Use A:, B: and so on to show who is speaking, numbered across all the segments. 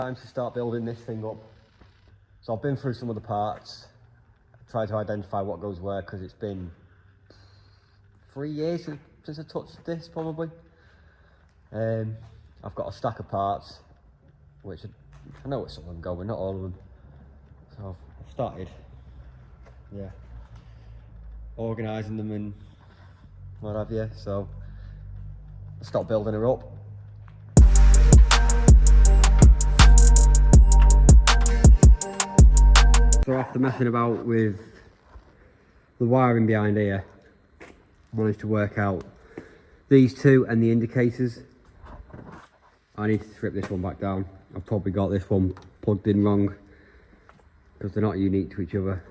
A: Time to start building this thing up. So I've been through some of the parts, tried to identify what goes where, because it's been 3 years since I touched this, probably. I've got a stack of parts, which I know where some of them go, but not all of them. So I've started, organising them and what have you. So I stopped building her up. So after messing about with the wiring behind here, I managed to work out these two and the indicators. I need to strip this one back down. I've probably got this one plugged in wrong because they're not unique to each other.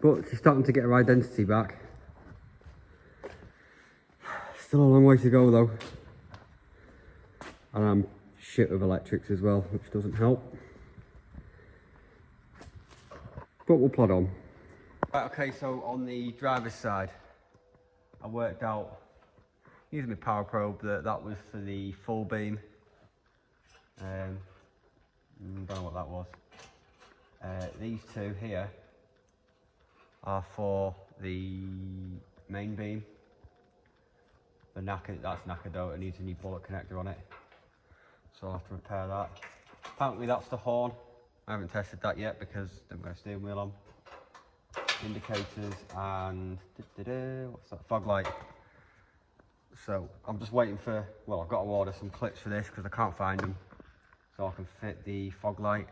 A: But she's starting to get her identity back. Still a long way to go though. And I'm shit with electrics as well, which doesn't help. But we'll plod on. Right, okay, so on the driver's side, I worked out, using my power probe, that was for the full beam. I don't know what that was. These two here are for the main beam. That's knackered out, it needs a new bullet connector on it. So I'll have to repair that. Apparently that's the horn. I haven't tested that yet because I haven't got a steering wheel on. Indicators and what's that? Fog light. So I'm just waiting for, well, I've got to order some clips for this because I can't find them, so I can fit the fog light,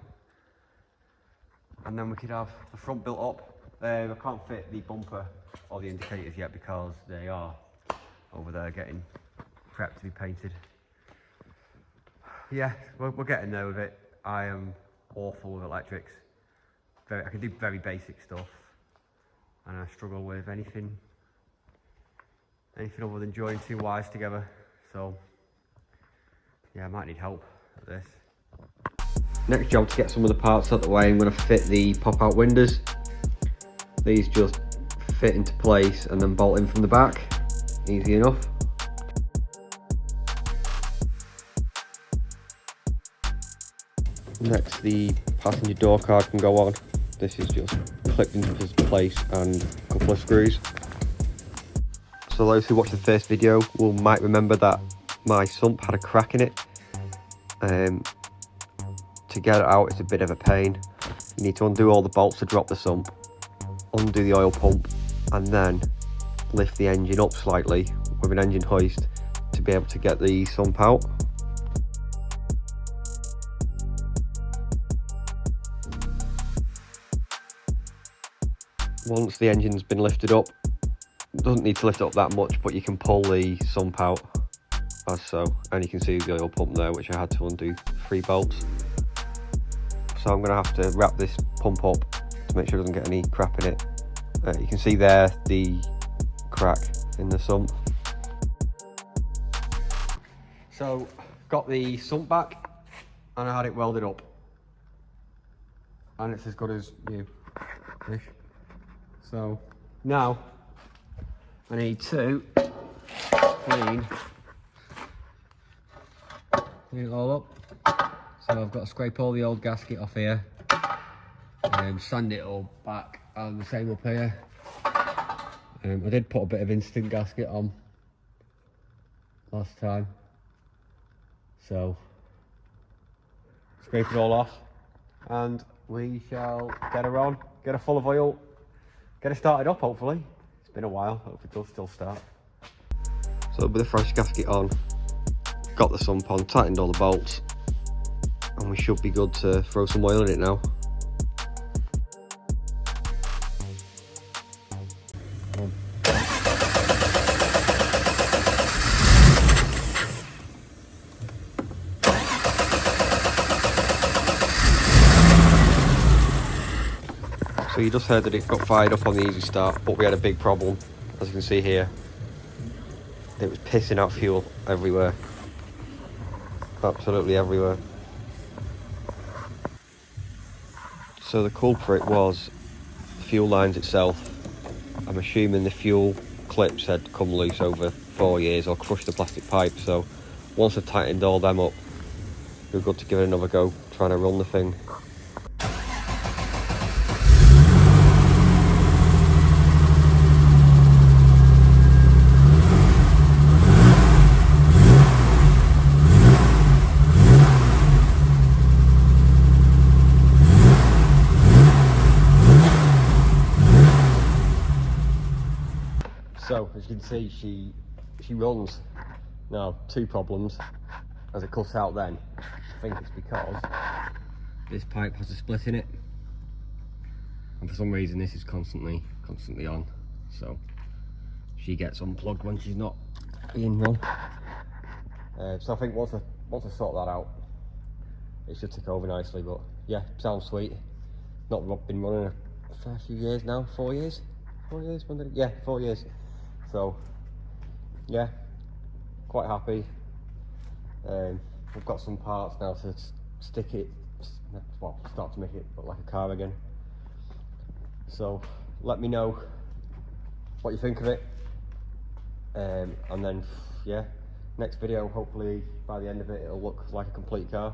A: and then we could have the front built up. I can't fit the bumper or the indicators yet because they are over there getting prepped to be painted. Yeah, we're getting there with it. I am awful with electrics. I can do very basic stuff, and I struggle with anything other than joining two wires together. So yeah, I might need help at this. Next job, to get some of the parts out of the way, I'm going to fit the pop-out windows. These just fit into place and then bolt in from the back. Easy enough. Next, the passenger door card can go on. This is just clipped into place and a couple of screws. So those who watched the first video might remember that my sump had a crack in it. To get it out, it's a bit of a pain. You need to undo all the bolts to drop the sump, undo the oil pump, and then lift the engine up slightly with an engine hoist to be able to get the sump out. Once the engine's been lifted up, doesn't need to lift it up that much, but you can pull the sump out as so, and you can see the oil pump there, which I had to undo 3 bolts. So I'm going to have to wrap this pump up to make sure it doesn't get any crap in it. You can see there the crack in the sump. So got the sump back and I had it welded up, and it's as good as new-ish. So now I need to clean it all up. So I've got to scrape all the old gasket off here, sand it all back, and the same up here. I did put a bit of instant gasket on last time, so scrape it all off and we shall get her on, get her full of oil, get her started up hopefully. It's been a while, hope it does still start. So with the fresh gasket on, got the sump on, tightened all the bolts, and we should be good to throw some oil in it now. So you just heard that it got fired up on the easy start, but we had a big problem, as you can see here. It was pissing out fuel everywhere. Absolutely everywhere. So the culprit was the fuel lines itself. I'm assuming the fuel clips had come loose over 4 years or crushed the plastic pipe, so once I tightened all them up, We're good to give it another go, trying to run the thing. So as you can see, she runs. Now, two problems. As it cuts out then, I think it's because this pipe has a split in it, and for some reason this is constantly on. So she gets unplugged when she's not being run. So I think once I sort that out, it should tick over nicely. But yeah, sounds sweet. Not been running a fair few years now. 4 years? 4 years? When did it? Yeah, 4 years. So yeah, quite happy. We've got some parts now to stick it, well, start to make it look like a car again. So let me know what you think of it, and then yeah, next video, hopefully by the end of it it'll look like a complete car.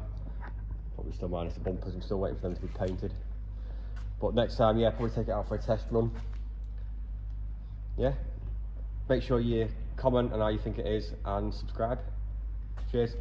A: Probably still minus the bumpers, I'm still waiting for them to be painted. But next time, yeah, probably take it out for a test run. Yeah, make sure you comment on how you think it is and subscribe. Cheers.